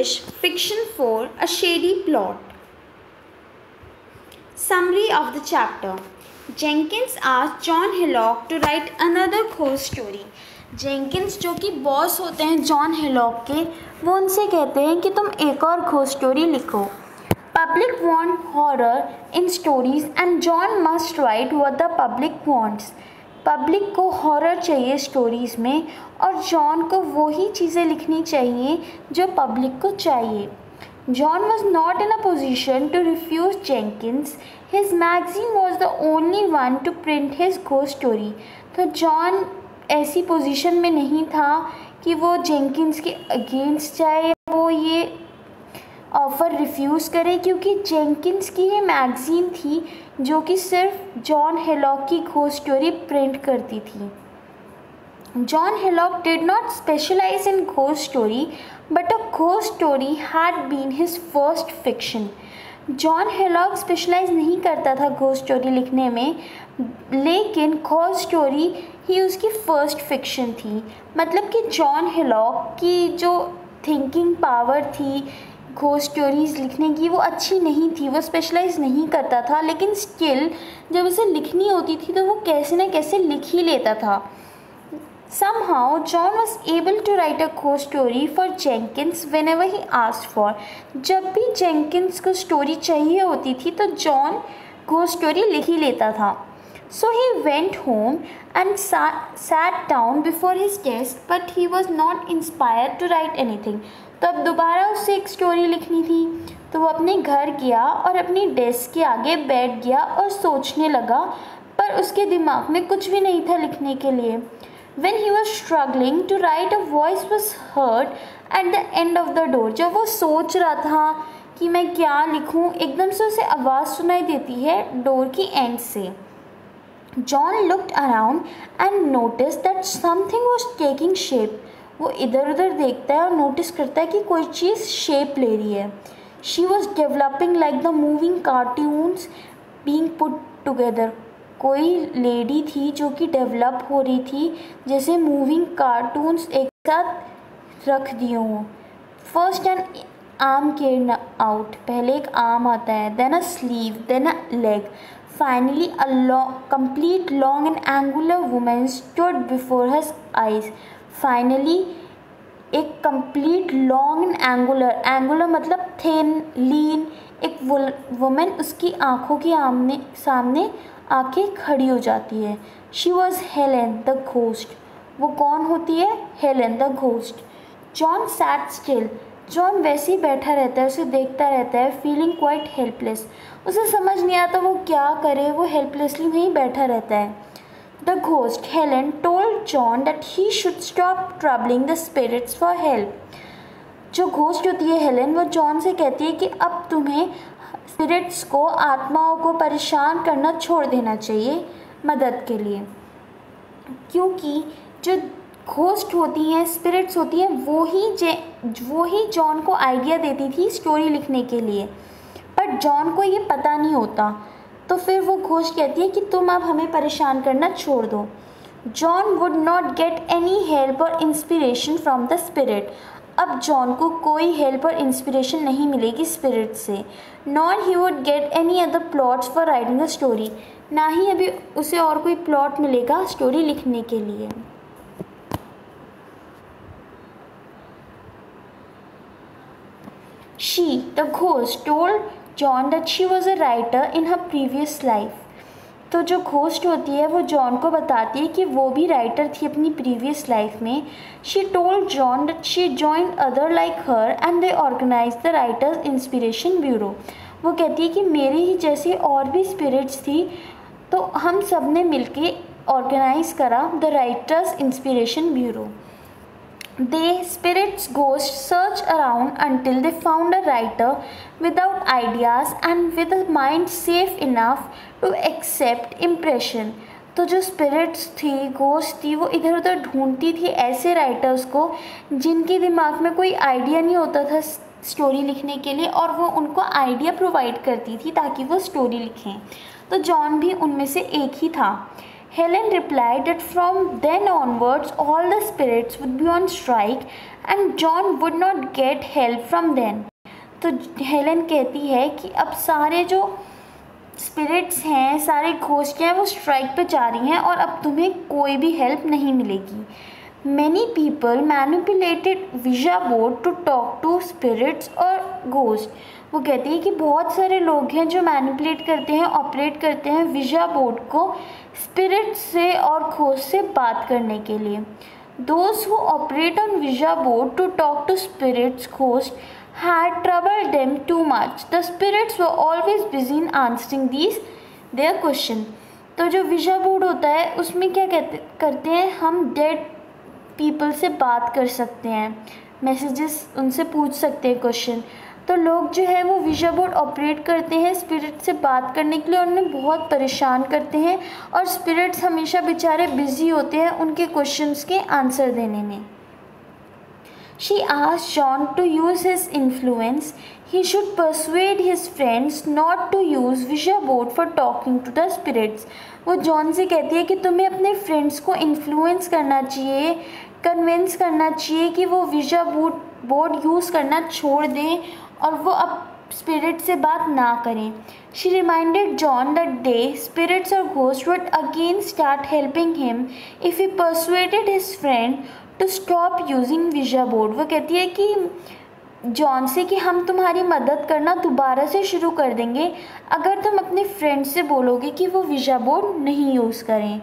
English Fiction for a Shady Plot. Summary of the chapter. Jenkins asked John Hillock to write another ghost story. Jenkins जो कि boss होते हैं John hillock के, वो उनसे कहते हैं कि तुम एक और घोस्ट स्टोरी लिखो. Public want horror in stories and John must write what the public wants. Public को हॉरर चाहिए स्टोरीज़ में और जॉन को वही चीज़ें लिखनी चाहिए जो पब्लिक को चाहिए. John was not in a position to refuse Jenkins. His magazine was the only one to print his ghost story. तो जॉन ऐसी पोजीशन में नहीं था कि वो जेंकिंस के अगेंस्ट जाए, वो ये ऑफ़र रिफ्यूज़ करे, क्योंकि जेंकिंस की ये मैगज़ीन थी जो कि सिर्फ जॉन हिलॉक की घोस्ट स्टोरी प्रिंट करती थी. John Hillock did not specialize in ghost story, but a ghost story had been his first fiction. John Hillock specialise नहीं करता था घोस्ट स्टोरी लिखने में, लेकिन घोस्ट स्टोरी ही उसकी फर्स्ट फिक्शन थी. मतलब कि जॉन हिलॉक की जो थिंकिंग पावर थी घोस्ट स्टोरीज़ लिखने की वो अच्छी नहीं थी, वो स्पेशलाइज नहीं करता था, लेकिन स्टिल जब उसे लिखनी होती थी तो वो कैसे न कैसे लिख ही लेता था. Somehow, John was able to write a ghost story for Jenkins whenever he asked for. जब भी Jenkins को स्टोरी चाहिए होती थी तो जॉन घोस्ट स्टोरी लिख ही लेता था. So he went home and sat down before his desk, but he was not inspired to write anything. तो अब दोबारा उसे एक स्टोरी लिखनी थी, तो वो अपने घर गया और अपनी डेस्क के आगे बैठ गया और सोचने लगा, पर उसके दिमाग में कुछ भी नहीं था लिखने के लिए. When he was struggling to write, a voice was heard at the end of the door. जब वो सोच रहा था कि मैं क्या लिखूं, एकदम से उसे आवाज़ सुनाई देती है डोर की एंड से. John looked around and noticed that something was taking shape. वो इधर उधर देखता है और नोटिस करता है कि कोई चीज़ शेप ले रही है. She was developing like the moving cartoons being put together. कोई लेडी थी जो कि डेवलप हो रही थी जैसे मूविंग कार्टून्स एक साथ रख दिए हों. First an arm came out, पहले एक आर्म आता है, then a sleeve, then a leg, finally a complete long and angular women stood before her eyes. Finally एक कंप्लीट लॉन्ग एंड एंगुलर मतलब थिन लीन एक वुमेन उसकी आँखों के सामने आके खड़ी हो जाती है. She was Helen the ghost. वो कौन होती है? Helen the ghost. John sat still. John वैसे ही बैठा रहता है, उसे देखता रहता है, फीलिंग क्वाइट हेल्पलेस. उसे समझ नहीं आता वो क्या करे, वो हेल्पलेसली वहीं बैठा रहता है. The ghost Helen told John that he should stop troubling the spirits for help. जो घोस्ट होती है हेलेन, वो जॉन से कहती है कि अब तुम्हें स्पिरिट्स को, आत्माओं को परेशान करना छोड़ देना चाहिए मदद के लिए, क्योंकि जो घोस्ट होती हैं, स्पिरिट्स होती हैं, वो ही जॉन को आइडिया देती थी स्टोरी लिखने के लिए, पर जॉन को ये पता नहीं होता. तो फिर वो घोस्ट कहती है कि तुम अब हमें परेशान करना छोड़ दो. John would not get any help और इंस्पिरेशन फ्रॉम द स्पिरिट. अब जॉन को कोई हेल्प और इंस्पिरेशन नहीं मिलेगी स्पिरिट से. Not he would get any other plots for writing a story. ना ही अभी उसे और कोई प्लॉट मिलेगा स्टोरी लिखने के लिए. She, the ghost, told John that she was a writer in her previous life. तो जो घोस्ट होती है वो जॉन को बताती है कि वो भी राइटर थी अपनी प्रीवियस लाइफ में. She told John that she joined other like her and they organise the writers inspiration bureau. वो कहती है कि मेरी ही जैसी और भी स्पिरिट्स थी, तो हम सब ने मिलके ऑर्गेनाइज करा the writers inspiration bureau. They spirits ghosts search around until they found a writer without ideas and with a mind safe enough to accept impression. तो जो स्पिरिट्स थी, घोस्ट थी, वो इधर उधर ढूंढती थी ऐसे राइटर्स को जिनके दिमाग में कोई आइडिया नहीं होता था स्टोरी लिखने के लिए, और वो उनको आइडिया प्रोवाइड करती थी ताकि वो स्टोरी लिखें. तो जॉन भी उनमें से एक ही था. Helen replied that from then onwards all the spirits would be on strike and John would not get help from them. तो हेलन कहती है कि अब सारे जो स्पिरिट्स हैं, सारे घोस्ट हैं, वो स्ट्राइक पे जा रही हैं और अब तुम्हें कोई भी हेल्प नहीं मिलेगी. Many people manipulated ouija board to talk to spirits और घोस्ट. वो कहती है कि बहुत सारे लोग हैं जो मैनिपुलेट करते हैं, ऑपरेट करते हैं विजा बोर्ड को स्पिरिट्स से और घोस्ट से बात करने के लिए. Those who operate on ouija board to talk to spirits ghost had troubled them too much. The spirits were always busy in answering their question. तो जो विजा बोर्ड होता है उसमें क्या करते हैं, हम डेड पीपल से बात कर सकते हैं, मैसेजेस उनसे पूछ सकते हैं, क्वेश्चन. तो लोग जो है वो विजा बोर्ड ऑपरेट करते हैं स्पिरिट से बात करने के लिए, उन्हें बहुत परेशान करते हैं और स्पिरिट्स हमेशा बेचारे बिजी होते हैं उनके क्वेश्चंस के आंसर देने में. She asked John to use his influence. He should persuade his friends not to use Ouija board for talking to the spirits. वो जॉन से कहती है कि तुम्हें अपने फ्रेंड्स को इन्फ्लुएंस करना चाहिए, कन्विंस करना चाहिए कि वो विजा बोर्ड यूज़ करना छोड़ दें और वो अब स्पिरिट से बात ना करें. She reminded John that day spirits or ghosts would again start helping him if he persuaded his friend to stop using ouija board. वो कहती है कि जॉन से कि हम तुम्हारी मदद करना दोबारा से शुरू कर देंगे अगर तुम अपने फ्रेंड से बोलोगे कि वो विजा बोर्ड नहीं यूज़ करें.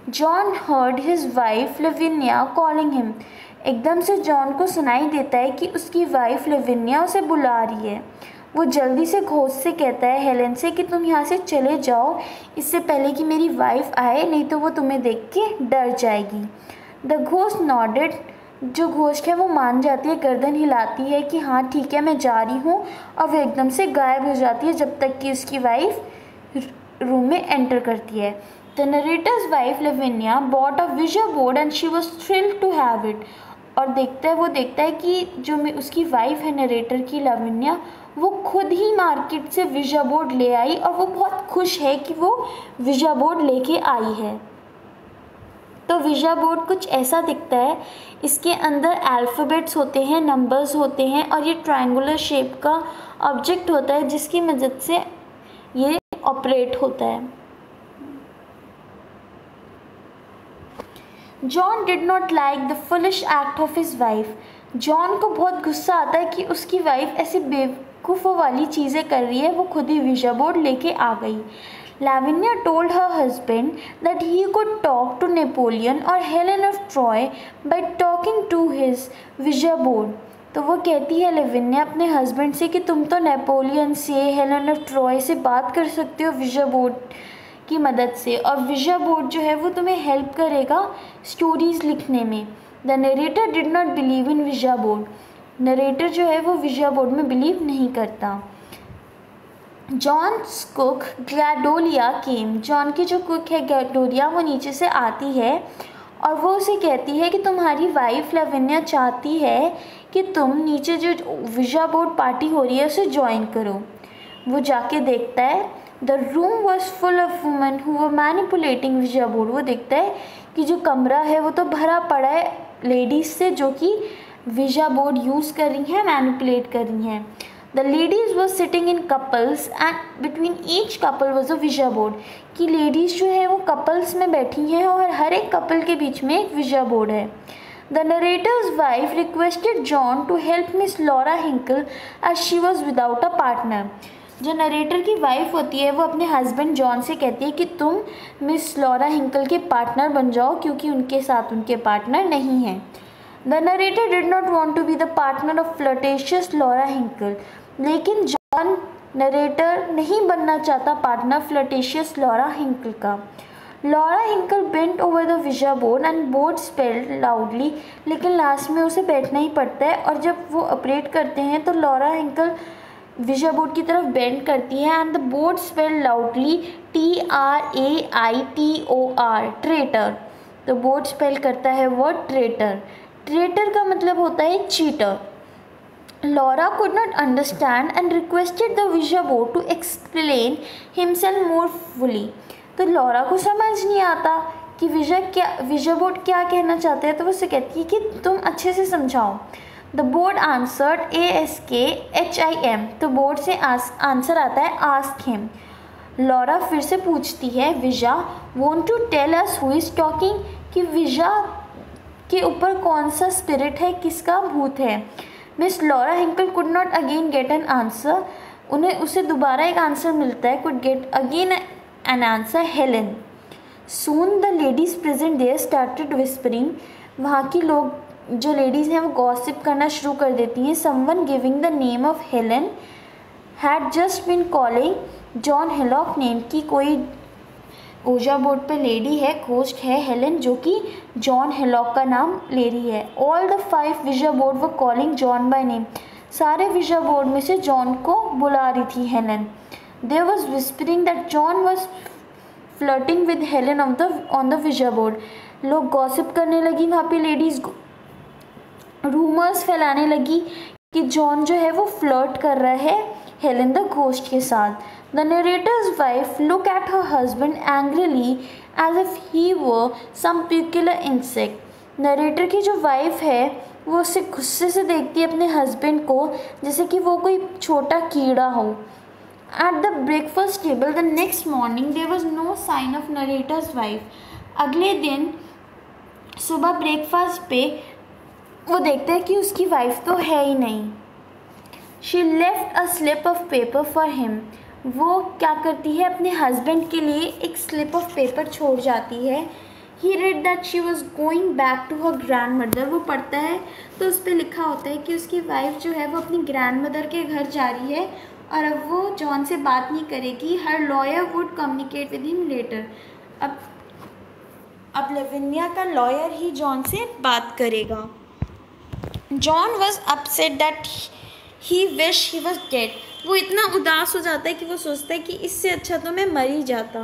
John heard his wife Lavinia calling him. एकदम से जॉन को सुनाई देता है कि उसकी वाइफ लविनिया उसे बुला रही है. वो जल्दी से घोस्ट से कहता है हेलन से कि तुम यहाँ से चले जाओ इससे पहले कि मेरी वाइफ आए, नहीं तो वो तुम्हें देख के डर जाएगी. The ghost nodded. जो घोस्ट है वो मान जाती है, गर्दन हिलाती है कि हाँ ठीक है मैं जा रही हूँ, और वो एकदम से गायब हो जाती है जब तक कि उसकी वाइफ रूम में एंटर करती है. The narrator's wife Lavinia bought a ouija board and she was thrilled to have it. और वो देखता है कि जो उसकी वाइफ है नरेटर की लविनिया, वो खुद ही मार्केट से विजा बोर्ड ले आई और वो बहुत खुश है कि वो विजा बोर्ड लेके आई है. तो विजा बोर्ड कुछ ऐसा दिखता है, इसके अंदर अल्फ़ाबेट्स होते हैं, नंबर्स होते हैं और ये ट्रायंगुलर शेप का ऑब्जेक्ट होता है जिसकी मदद से ये ऑपरेट होता है. John did not like the foolish act of his wife. John को बहुत गुस्सा आता है कि उसकी वाइफ ऐसी बेवकूफ़ों वाली चीज़ें कर रही है, वो खुद ही विजा बोर्ड लेके आ गई. Lavinia told her husband that he could talk to Napoleon or Helen of Troy by talking to his Ouija board. तो वो कहती है लेविनिया अपने हस्बैंड से कि तुम तो नेपोलियन से, हेलन ऑफ ट्रॉय से बात कर सकते हो विजा बोर्ड की मदद से, और विजा बोर्ड जो है वो तुम्हें हेल्प करेगा स्टोरीज़ लिखने में. The narrator did not believe in visa board. Narrator जो है वो विजा बोर्ड में बिलीव नहीं करता. जॉन्स कुक ग्लैडोलिया केम. जॉन की जो कुक है ग्लैडोलिया वो नीचे से आती है और वो उसे कहती है कि तुम्हारी वाइफ लविनिया चाहती है कि तुम नीचे जो विजा बोर्ड पार्टी हो रही है उसे ज्वाइन करो. वो जाके देखता है the room was full of women who were manipulating visa board. वो देखता है कि जो कमरा है वो तो भरा पड़ा है लेडीज़ से जो कि विजा बोर्ड यूज़ कर रही हैं, मैनिपुलेट कर रही हैं. The ladies were sitting in couples and between each couple was a Ouija board. कि लेडीज़ जो है वो कपल्स में बैठी हैं और हर एक कपल के बीच में एक विजा बोर्ड है. The narrator's wife requested John to help Miss Laura Hinkle as she was without a partner. जो नरेटर की वाइफ होती है वो अपने हस्बैंड जॉन से कहती है कि तुम मिस लॉरा हिंकल के पार्टनर बन जाओ क्योंकि उनके साथ उनके पार्टनर नहीं हैं. The narrator did not want to be the partner of flirtatious Laura Hinkle. लेकिन जॉन नरेटर नहीं बनना चाहता पार्टनर फ्लर्टेशियस लॉरा हिंकल का. Laura Hinkle bent over the ouija board and board spelled loudly. लेकिन last में उसे बैठना ही पड़ता है और जब वो ऑपरेट करते हैं तो लॉरा हिंकल विजा बोर्ड की तरफ बेंड करती है and the board spelled loudly TRAITOR traitor. तो बोर्ड स्पेल करता है वर्ड ट्रेटर. ट्रेटर का मतलब होता है cheater. Laura could not understand and requested the Ouija board to explain himself more fully. तो लॉरा को समझ नहीं आता कि विजय बोर्ड क्या कहना चाहते हैं, तो वो उससे कहती है कि तुम अच्छे से समझाओ। द बोर्ड आंसर्ड ASKHIM, तो बोर्ड से आंसर आता है आस्क हिम। लॉरा फिर से पूछती है ouija want to tell us who is talking, कि विजा के ऊपर कौन सा स्पिरिट है, किसका भूत है। Miss Laura Hinkle could not again get an answer, उसे दोबारा एक आंसर मिलता है, could get again an answer Helen. Soon the ladies present there started whispering, वहाँ की लोग जो लेडीज़ हैं वो गॉसिप करना शुरू कर देती हैं। Someone giving the name of Helen had just been calling John Hillock name, की कोई ओजा बोर्ड पे लेडी है, घोस्ट है हेलेन, जो कि जॉन हिलॉक का नाम ले रही है। All the 5 visa board were calling John by name, सारे विजा बोर्ड में से जॉन को बुला रही थी Helen. There was whispering that John was flirting with Helen on the ouija board, लोग गॉसिप करने लगी वहाँ पे लेडीज़, रूमर्स फैलाने लगी कि जॉन जो है वो फ्लर्ट कर रहा है हेलेन द घोस्ट के साथ। The narrator's wife look at her husband angrily as if he were some peculiar insect, narrator की जो वाइफ है वो उससे गुस्से से देखती है अपने हस्बैंड को, जैसे कि वो कोई छोटा कीड़ा हो। At the breakfast table the next morning there was no sign of narrator's wife. अगले दिन सुबह ब्रेकफास्ट पे वो देखते हैं कि उसकी वाइफ तो है ही नहीं। She left a slip of paper for him. वो क्या करती है, अपने हस्बैंड के लिए एक स्लिप ऑफ पेपर छोड़ जाती है। He read that she was going back to her grandmother. वो पढ़ता है तो उस पर लिखा होता है कि उसकी वाइफ जो है वो अपनी ग्रैंडमदर के घर जा रही है और अब वो जॉन से बात नहीं करेगी। Her lawyer would communicate with him later, अब लेविनिया का लॉयर ही जॉन से बात करेगा। John was upset that he wish he was dead, वो इतना उदास हो जाता है कि वो सोचता है कि इससे अच्छा तो मैं मर ही जाता।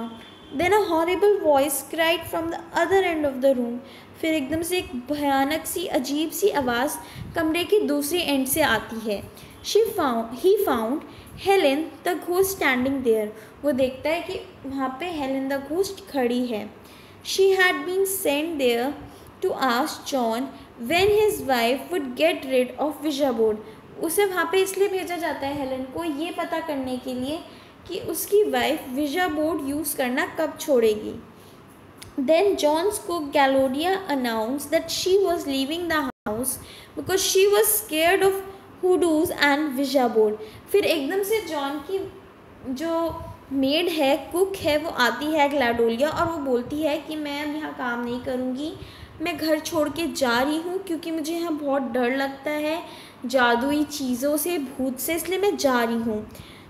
Then a horrible voice cried from the other end of the room, फिर एकदम से एक भयानक सी अजीब सी आवाज़ कमरे की दूसरी एंड से आती है। He found Helen the ghost standing there, वो देखता है कि वहाँ पे हेलेन द घोस्ट खड़ी है। She had been sent there to ask John when his wife would get rid of ouija board, उसे वहाँ पे इसलिए भेजा जाता है हेलेन को ये पता करने के लिए कि उसकी वाइफ विजा बोर्ड यूज़ करना कब छोड़ेगी। देन जॉन्स को गैलोरिया announce that she was leaving the house because she was scared of hoodoos and ouija board, फिर एकदम से जॉन की जो मेड है, कुक है, वो आती है ग्लैडोलिया और वो बोलती है कि मैं अब यहाँ काम नहीं करूँगी, मैं घर छोड़ के जा रही हूँ क्योंकि मुझे यहाँ बहुत डर लगता है जादुई चीज़ों से, भूत से, इसलिए मैं जा रही हूँ।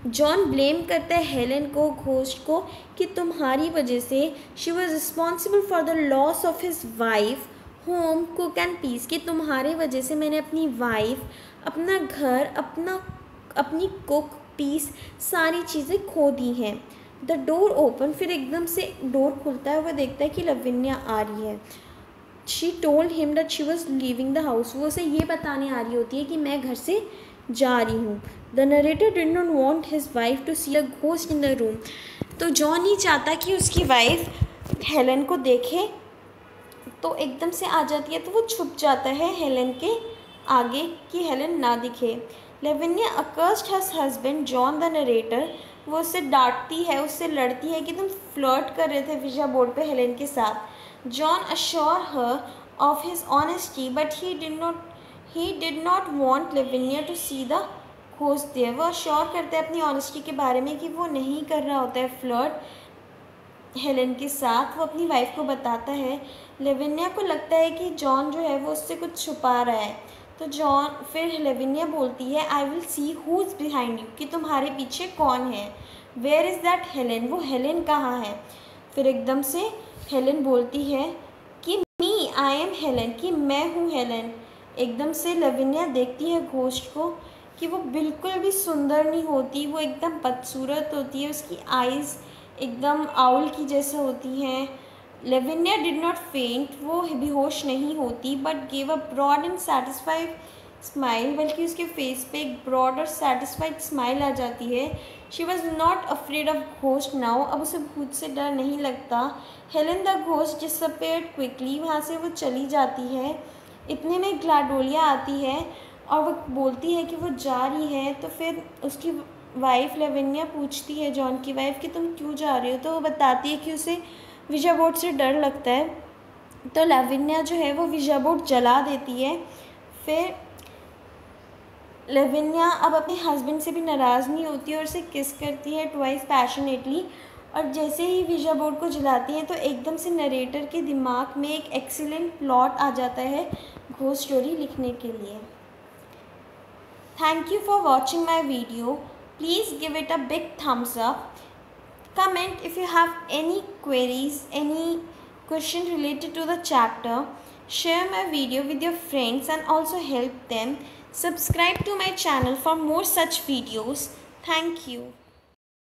जॉन ब्लेम करता है हेलेन को, घोस्ट को, कि तुम्हारी वजह से she was responsible for the loss of his wife home cook and peace, कि तुम्हारे वजह से मैंने अपनी वाइफ, अपना घर, अपनी कुक, पीस, सारी चीज़ें खो दी हैं। द डोर ओपन, फिर एकदम से डोर खुलता है, वह देखता है कि लविन्या आ रही है। She told him that she was leaving the house, वो उसे ये बताने आ रही होती है कि मैं घर से जा रही हूँ। The narrator did not want his wife to see a ghost in the room, तो जॉन नहीं चाहता कि उसकी वाइफ हेलेन को देखे, तो एकदम से आ जाती है, तो वो छुप जाता है हेलेन के आगे कि हेलेन ना दिखे। Lavinia accursed her husband John the narrator, वो उससे डांटती है, उससे लड़ती है कि तुम फ्लर्ट कर रहे थे विजा बोर्ड पे हेलेन के साथ। John assure her of his honesty but he did not want Lavinia to see the ghost there, वो अश्योर करता है अपनी ऑनेस्टी के बारे में कि वो नहीं कर रहा होता है फ्लर्ट हेलेन के साथ, वो अपनी वाइफ को बताता है। लेविनिया को लगता है कि जॉन जो है वो उससे कुछ छुपा रहा है, तो जॉन फिर लेविनिया बोलती है I will see who is behind you, कि तुम्हारे पीछे कौन है। वेयर इज़ दैट हेलेन, वो हेलेन कहाँ है। फिर एकदम से हेलेन बोलती है कि मी आई एम हेलेन, कि मैं हूँ हेलेन। एकदम से लेविनिया देखती है घोस्ट को कि वो बिल्कुल भी सुंदर नहीं होती, वो एकदम बदसूरत होती है, उसकी आइज़ एकदम आउल की जैसे होती हैं। लेविनिया डिड नॉट फेंट, वो बेहोश नहीं होती, but gave a broad and satisfied smile, बल्कि उसके फेस पे एक ब्रॉड और सेटिस्फाइड स्माइल आ जाती है। She was not afraid of ghost now, अब उसे भूत से डर नहीं लगता। Helen the ghost disappeared quickly, वहाँ से वो चली जाती है। इतने में ग्लाडोलिया आती है और वो बोलती है कि वो जा रही है। तो फिर उसकी वाइफ लेविनिया पूछती है जॉन की वाइफ कि तुम क्यों जा रही हो, तो वो बताती है कि उसे विजा बोर्ड से डर लगता है। तो लेविनिया जो है वो विजा बोर्ड जला देती है। फिर लेविनिया अब अपने हस्बैंड से भी नाराज़ नहीं होती और उसे किस करती है ट्वाइस पैशनेटली। और जैसे ही विजा बोर्ड को जलाती हैं तो एकदम से नरेटर के दिमाग में एक एक्सीलेंट प्लॉट आ जाता है घोस्ट स्टोरी लिखने के लिए। Thank you for watching my video. Please give it a big thumbs up. Comment if you have any queries, any question related to the chapter. Share my video with your friends and also help them. Subscribe to my channel for more such videos. Thank you.